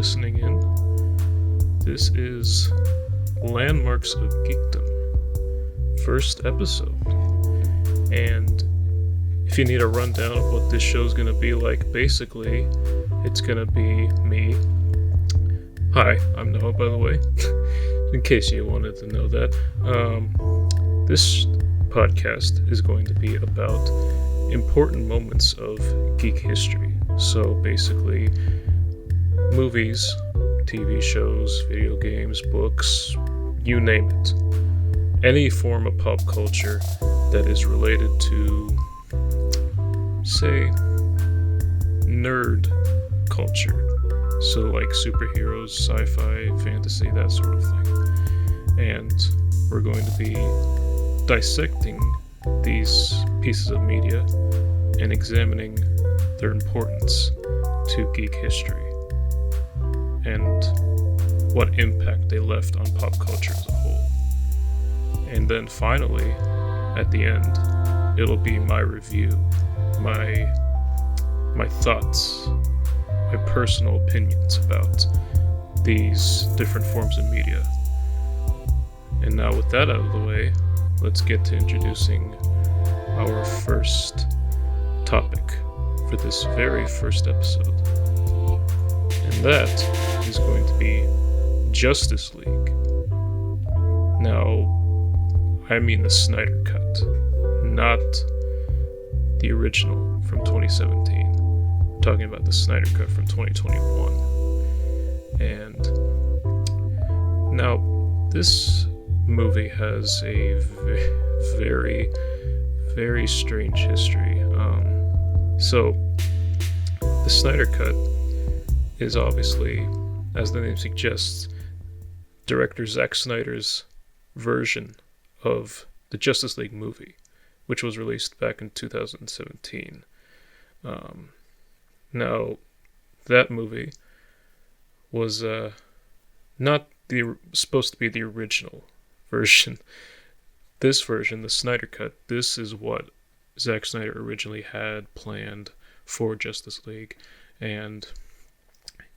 listening in. This is Landmarks of Geekdom, first episode. And if you need a rundown of what this show's going to be like, basically, it's going to be me. Hi, I'm Noah, by the way, in case you wanted to know that. This podcast is going to be about important moments of geek history. So basically, movies, TV shows, video games, books, you name it. Any form of pop culture that is related to, say, nerd culture. So like superheroes, sci-fi, fantasy, that sort of thing. And we're going to be dissecting these pieces of media and examining their importance to geek history and what impact they left on pop culture as a whole. And then finally, at the end, it'll be my review, my thoughts, my personal opinions about these different forms of media. And now with that out of the way, let's get to introducing our first topic for this very first episode. And that is going to be Justice League. Now, I mean the Snyder Cut, not the original from 2017. I'm talking about the Snyder Cut from 2021. And now, this movie has a very, very strange history. So, the Snyder Cut is obviously, as the name suggests, director Zack Snyder's version of the Justice League movie, which was released back in 2017. Now, that movie was not supposed to be the original version. This version, the Snyder Cut, this is what Zack Snyder originally had planned for Justice League. And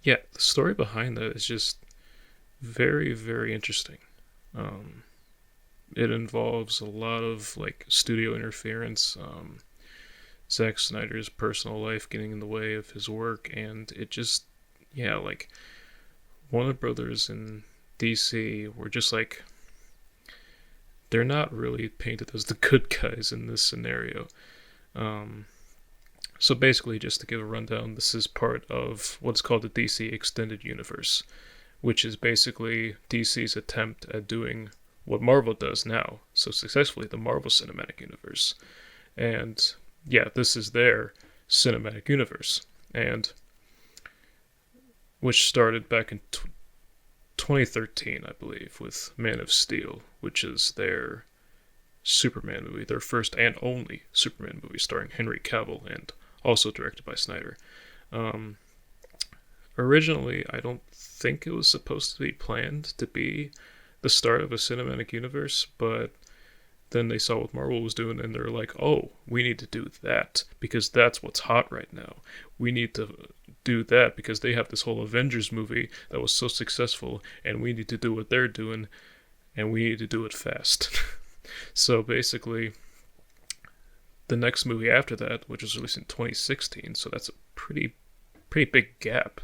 yeah, the story behind that is just very, very interesting. It involves a lot of like studio interference, Zack Snyder's personal life getting in the way of his work, and it just, yeah, like Warner Brothers and DC were just like, they're not really painted as the good guys in this scenario. So basically, just to give a rundown, this is part of what's called the DC Extended Universe, which is basically DC's attempt at doing what Marvel does now so successfully, the Marvel Cinematic Universe. And yeah, this is their cinematic universe, and which started back in 2013, I believe, with Man of Steel, which is their Superman movie, their first and only Superman movie starring Henry Cavill and also directed by Snyder. Originally, I don't think it was supposed to be planned to be the start of a cinematic universe, but then they saw what Marvel was doing and they're like, oh, we need to do that because that's what's hot right now. We need to do that because they have this whole Avengers movie that was so successful, and we need to do what they're doing, and we need to do it fast. So basically, the next movie after that, which was released in 2016, so that's a pretty big gap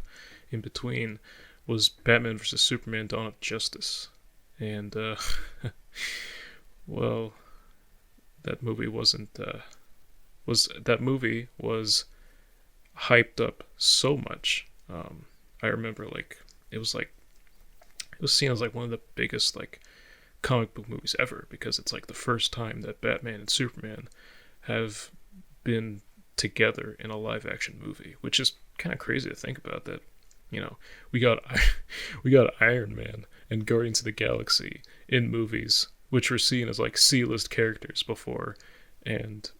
in between, was Batman vs. Superman: Dawn of Justice. And well, that movie was hyped up so much. I remember it was seen as like one of the biggest like comic book movies ever, because it's like the first time that Batman and Superman have been together in a live action movie, which is kind of crazy to think about. That, you know, we got Iron Man and Guardians of the Galaxy in movies, which were seen as like C-list characters before, and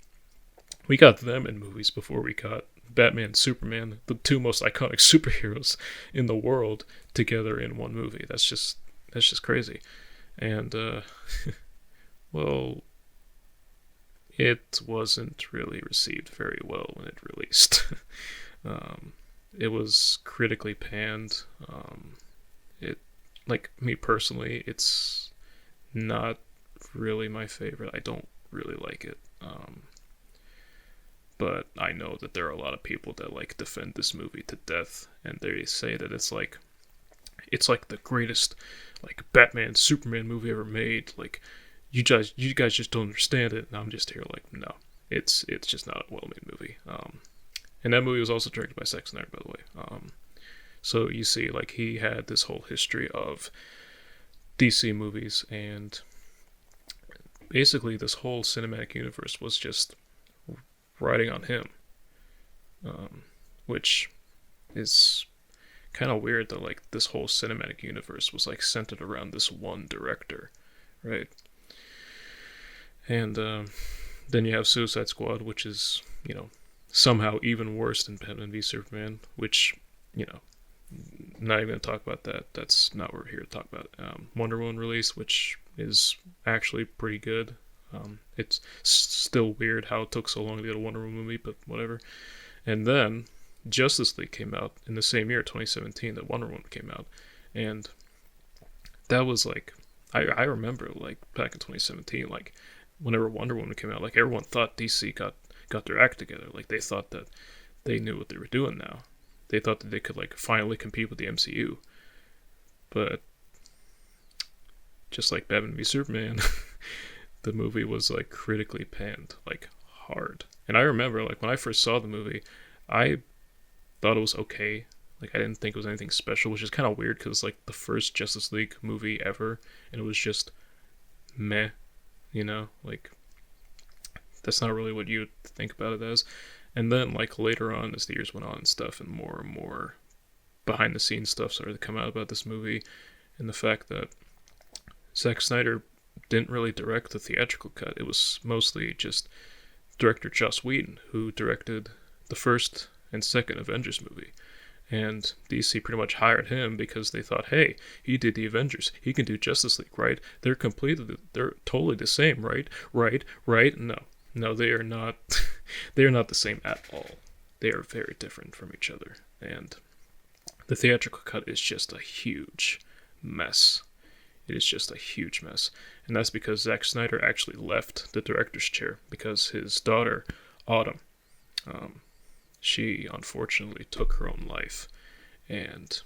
we got them in movies before we got Batman and Superman, the two most iconic superheroes in the world, together in one movie. That's just crazy. And well, it wasn't really received very well when it released. it was critically panned. It, like, me personally, it's not really my favorite. I don't really like it. But I know that there are a lot of people that like defend this movie to death, and they say that it's like the greatest like Batman Superman movie ever made. Like you guys just don't understand it. And I'm just here like, no, it's just not a well made movie. And that movie was also directed by Zack Snyder, by the way. So you see, like, he had this whole history of DC movies, and basically this whole cinematic universe was just riding on him, which is kind of weird that like this whole cinematic universe was like centered around this one director, right? And then you have Suicide Squad, which is, you know, somehow even worse than Batman v Superman, which, you know, not even going to talk about that. That's not what we're here to talk about. Wonder Woman release, which is actually pretty good. It's still weird how it took so long to get a Wonder Woman movie, but whatever. And then Justice League came out in the same year, 2017, that Wonder Woman came out. And that was like, I remember like back in 2017, like whenever Wonder Woman came out, like everyone thought DC got their act together. Like they thought that they knew what they were doing now. They thought that they could like finally compete with the MCU. But just like Batman v Superman, the movie was like critically panned, like hard. And I remember like when I first saw the movie, I thought it was okay. Like I didn't think it was anything special, which is kind of weird because it's like the first Justice League movie ever, and it was just meh, you know, like that's not really what you would think about it as. And then like later on, as the years went on and stuff, and more behind the scenes stuff started to come out about this movie, and the fact that Zack Snyder didn't really direct the theatrical cut. It was mostly just director Joss Whedon, who directed the first and second Avengers movie. And DC pretty much hired him because they thought, hey, he did the Avengers. He can do Justice League, right? They're totally the same, right? Right? No, they are not. They are not the same at all. They are very different from each other. And the theatrical cut is just a huge mess. It is just a huge mess. And that's because Zack Snyder actually left the director's chair because his daughter, Autumn, she unfortunately took her own life. And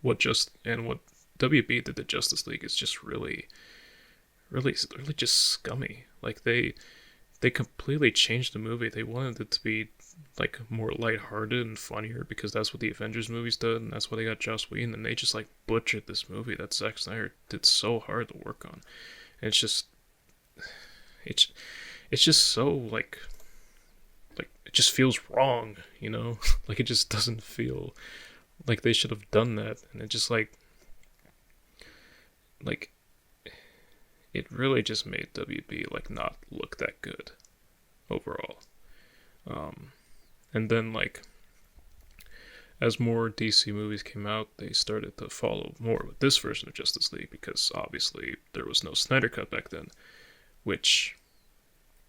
what WB did to Justice League is just really just scummy. Like they completely changed the movie. They wanted it to be like more lighthearted and funnier because that's what the Avengers movies did, and that's why they got Joss Whedon, and they just like butchered this movie that Zack Snyder did so hard to work on. And it's just so like it just feels wrong, you know? Like it just doesn't feel like they should have done that, and it just like it really just made WB like not look that good overall. And then like as more DC movies came out, they started to follow more with this version of Justice League because obviously there was no Snyder Cut back then, which,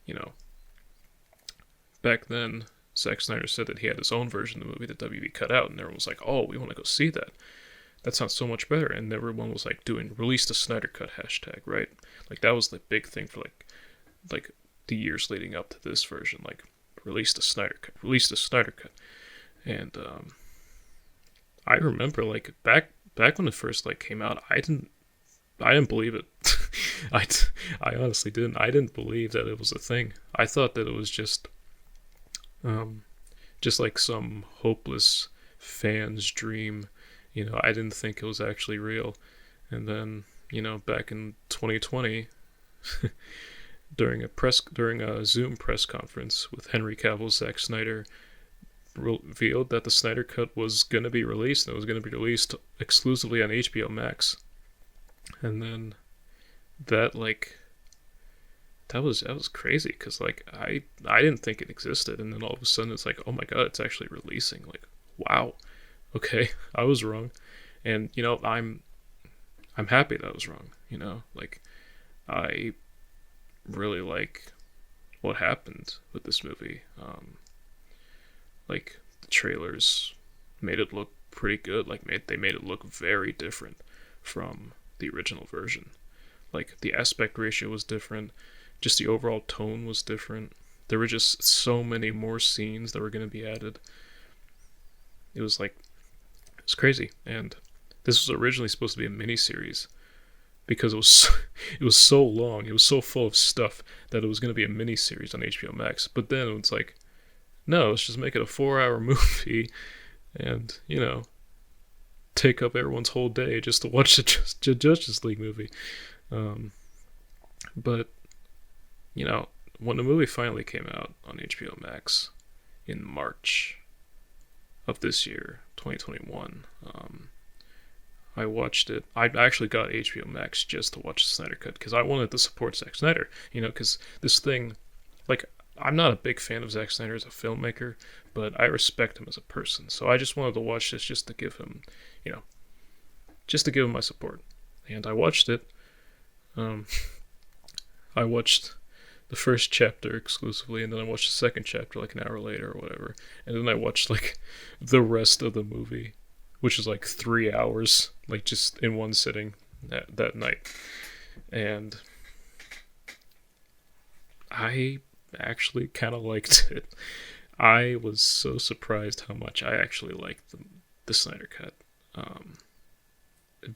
you know, back then Zack Snyder said that he had his own version of the movie that WB cut out, and everyone was like, oh, we want to go see that. That sounds so much better. And everyone was like doing release the Snyder Cut hashtag, right? Like that was the big thing for like the years leading up to this version, like release the Snyder Cut. And I remember like back when it first like came out, I didn't believe it. I honestly didn't. I didn't believe that it was a thing. I thought that it was just like some hopeless fan's dream. You know, I didn't think it was actually real. And then, you know, back in 2020, during a Zoom press conference with Henry Cavill, Zack Snyder revealed that the Snyder Cut was going to be released, and it was going to be released exclusively on HBO Max. And then that was crazy because like I didn't think it existed, and then all of a sudden it's like, oh my god, it's actually releasing. Like, wow, okay, I was wrong. And you know, I'm happy that I was wrong. You know, like I really like what happened with this movie. Like the trailers made it look pretty good. Like they made it look very different from the original version. Like the aspect ratio was different, just the overall tone was different. There were just so many more scenes that were going to be added. It was like, it's crazy. And this was originally supposed to be a miniseries because it was so long, it was so full of stuff that it was going to be a miniseries on HBO Max. But then it's like, no, let's just make it a 4-hour movie, and take up everyone's whole day just to watch the Justice League movie. But when the movie finally came out on HBO Max in March of this year, 2021, I watched it. I actually got HBO Max just to watch the Snyder Cut because I wanted to support Zack Snyder. Because this thing, like, I'm not a big fan of Zack Snyder as a filmmaker, but I respect him as a person. So I just wanted to watch this just to give him, my support. And I watched it. I watched the first chapter exclusively, and then I watched the second chapter like an hour later or whatever. And then I watched like the rest of the movie, which is like 3 hours, like just in one sitting that night. And I actually kind of liked it. I was so surprised how much I actually liked the Snyder Cut.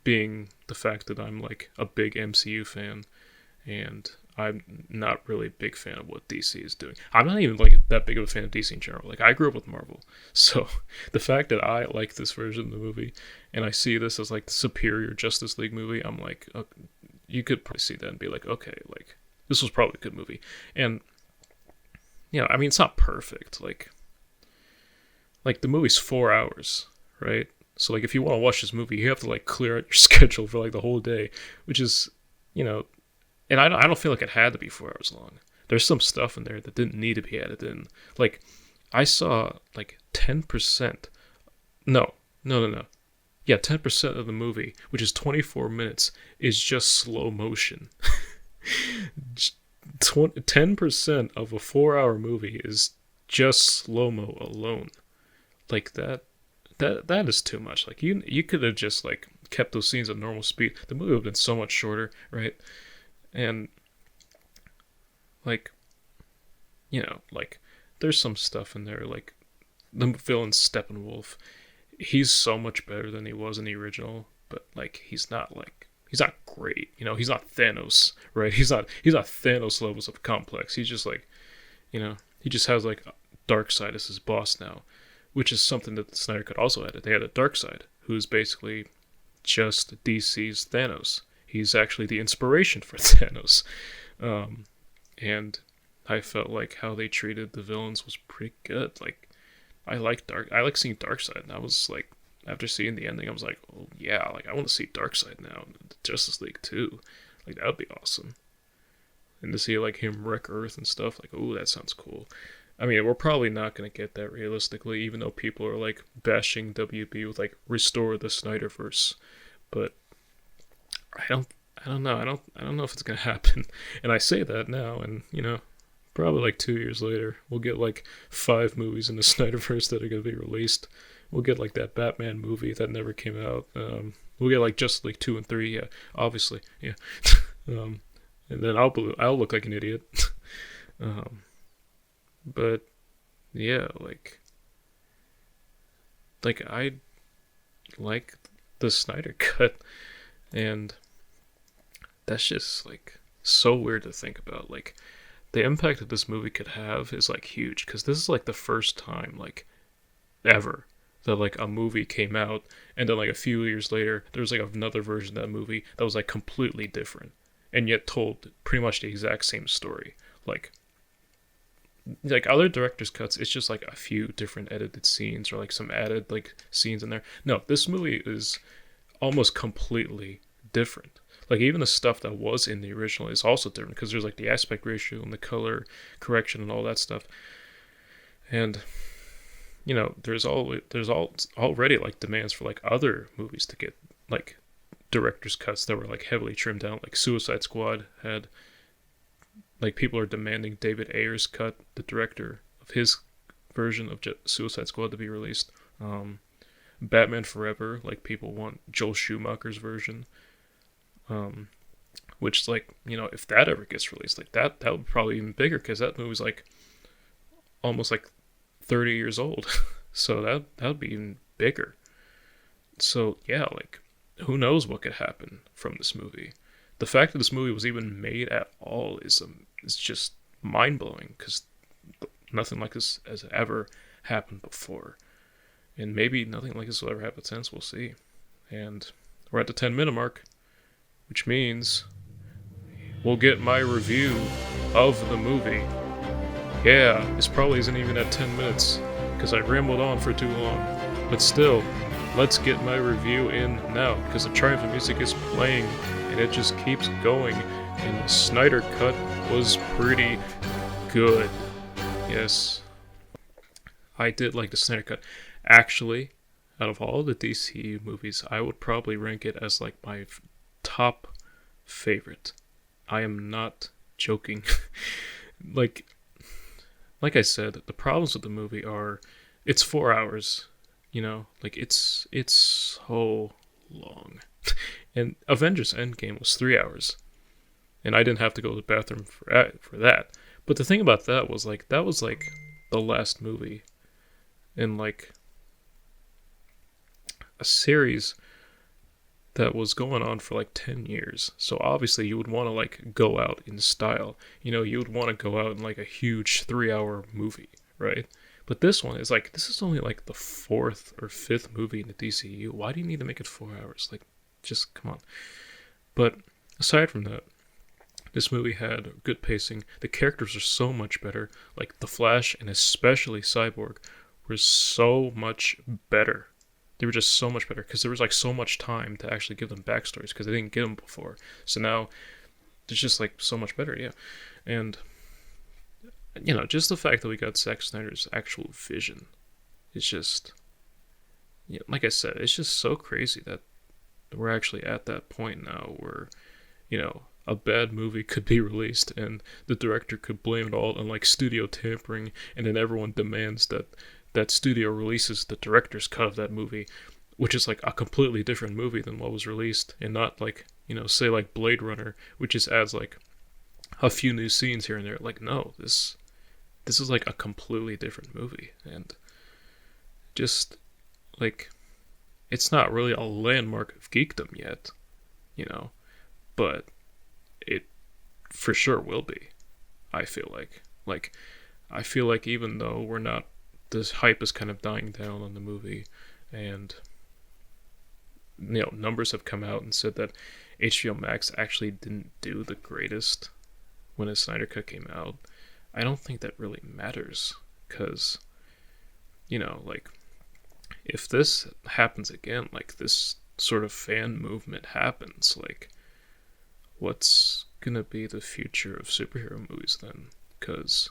Being the fact that I'm like a big MCU fan, and I'm not really a big fan of what DC is doing. I'm not even like that big of a fan of DC in general. Like, I grew up with Marvel, so the fact that I like this version of the movie and I see this as like the superior Justice League movie, I'm like, you could probably see that and be like, okay, like this was probably a good movie. And I mean, it's not perfect. Like the movie's 4 hours, right? So like if you want to watch this movie, you have to like clear out your schedule for like the whole day, which is, and I don't feel like it had to be 4 hours long. There's some stuff in there that didn't need to be added in. Like, I saw like 10%. No. Yeah, 10% of the movie, which is 24 minutes, is just slow motion. 10% of a 4-hour movie is just slow-mo alone. Like that is too much. Like you could have just like kept those scenes at normal speed. The movie would have been so much shorter, right? And like there's some stuff in there, like the villain Steppenwolf. He's so much better than he was in the original, but like he's not great. He's not Thanos, right? He's not Thanos levels of complex. He's just like, he just has like Darkseid as his boss now, which is something that the Snyder Cut also added. They had a Darkseid who's basically just DC's Thanos. He's actually the inspiration for Thanos. And I felt like how they treated the villains was pretty good. Like, I like seeing Darkseid, and I was like, after seeing the ending, I was like, oh yeah, like I want to see Darkseid now in Justice League 2. Like, that would be awesome. And to see like him wreck Earth and stuff, like, oh, that sounds cool. I mean, we're probably not going to get that realistically, even though people are like bashing WB with like restore the Snyderverse. But I don't know. I don't know if it's gonna happen. And I say that now, and probably like 2 years later, we'll get like 5 movies in the Snyderverse that are gonna be released. We'll get like that Batman movie that never came out. We'll get like Justice League 2 and 3. Yeah, obviously. Yeah. And then I'll look like an idiot. But yeah, like I like the Snyder Cut, and that's just like so weird to think about. Like, the impact that this movie could have is like huge, because this is like the first time like ever that like a movie came out, and then like a few years later there was like another version of that movie that was like completely different and yet told pretty much the exact same story. Like other director's cuts, it's just like a few different edited scenes or like some added like scenes in there. No, this movie is almost completely different. Like, even the stuff that was in the original is also different, because there's like the aspect ratio and the color correction and all that stuff. And there's already like demands for like other movies to get like director's cuts that were like heavily trimmed down. Like Suicide Squad had, like, people are demanding David Ayer's cut, the director of his version of Suicide Squad, to be released. Batman Forever, like people want Joel Schumacher's version. Which, like, if that ever gets released, like that would probably be even bigger, because that movie's like almost like 30 years old. So that would be even bigger. So yeah, like, who knows what could happen from this movie. The fact that this movie was even made at all is just mind-blowing, because nothing like this has ever happened before. And maybe nothing like this will ever happen since, we'll see. And we're at the 10-minute mark, which means we'll get my review of the movie. Yeah, this probably isn't even at 10 minutes, because I rambled on for too long. But still, let's get my review in now, because the Triumph of Music is playing, and it just keeps going, and the Snyder Cut was pretty good. Yes, I did like the Snyder Cut. Actually, out of all the DCU movies, I would probably rank it as like my top favorite. I am not joking. like I said, the problems with the movie are it's 4 hours, like it's so long. And Avengers Endgame was 3 hours, and I didn't have to go to the bathroom for that. But the thing about that was like the last movie in like a series that was going on for like 10 years. So obviously you would want to like go out in style. You would want to go out in like a huge 3-hour movie, right? But this one is like, this is only like the 4th or 5th movie in the DCU. Why do you need to make it 4 hours? Like, just come on. But aside from that, this movie had good pacing. The characters are so much better. Like the Flash and especially Cyborg were so much better. They were just so much better, because there was like so much time to actually give them backstories, because they didn't get them before. So now it's just like so much better, yeah. And just the fact that we got Zack Snyder's actual vision is just, like I said, it's just so crazy that we're actually at that point now where, a bad movie could be released and the director could blame it all on like studio tampering, and then everyone demands that studio releases the director's cut of that movie, which is like a completely different movie than what was released, and not like, say like Blade Runner, which just adds like a few new scenes here and there. Like, no, this is like a completely different movie, and just like, it's not really a landmark of geekdom yet, but it for sure will be. I feel like even though this hype is kind of dying down on the movie, and numbers have come out and said that HBO Max actually didn't do the greatest when the Snyder Cut came out. I don't think that really matters, because like, if this happens again, like this sort of fan movement happens, like, what's gonna be the future of superhero movies then? Because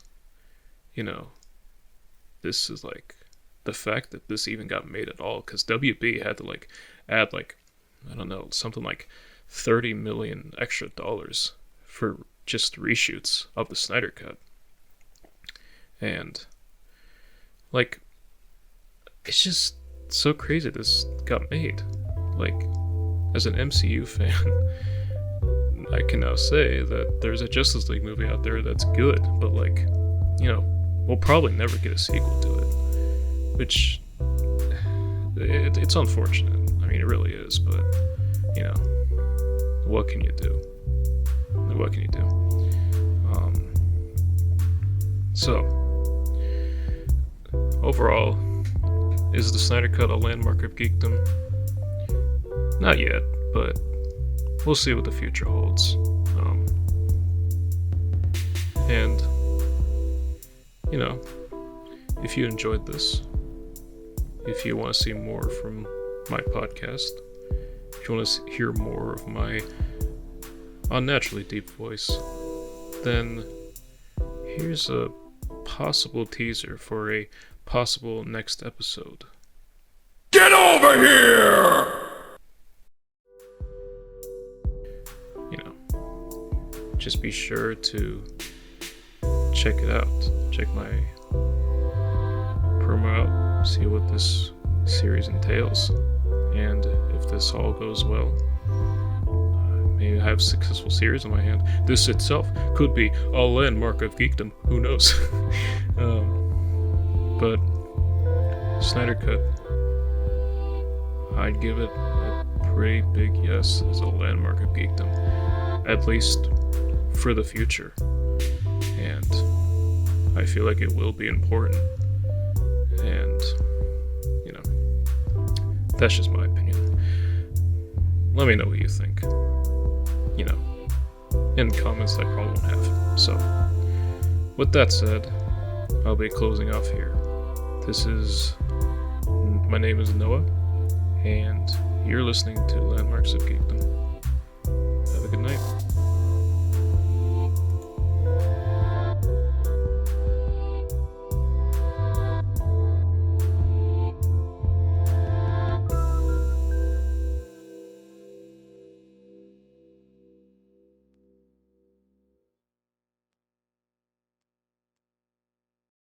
this is like, the fact that this even got made at all, because WB had to like add like, I don't know, something like $30 million extra for just reshoots of the Snyder Cut. And like, it's just so crazy this got made. Like, as an MCU fan, I can now say that there's a Justice League movie out there that's good, but like, we'll probably never get a sequel to it, which it's unfortunate. I mean, it really is, but what can you do? What can you do? So overall, is the Snyder Cut a landmark of geekdom? Not yet, but we'll see what the future holds. And if you enjoyed this, if you want to see more from my podcast, if you want to hear more of my unnaturally deep voice, then here's a possible teaser for a possible next episode. Get over here! Just be sure to check it out. Check my promo out. See what this series entails. And if this all goes well, maybe I have a successful series on my hand. This itself could be a landmark of geekdom. Who knows? But Snyder Cut, I'd give it a pretty big yes as a landmark of geekdom, at least for the future. And I feel like it will be important. And, that's just my opinion. Let me know what you think. In comments I probably won't have. So, with that said, I'll be closing off here. My name is Noah, and you're listening to Landmarks of Geekdom.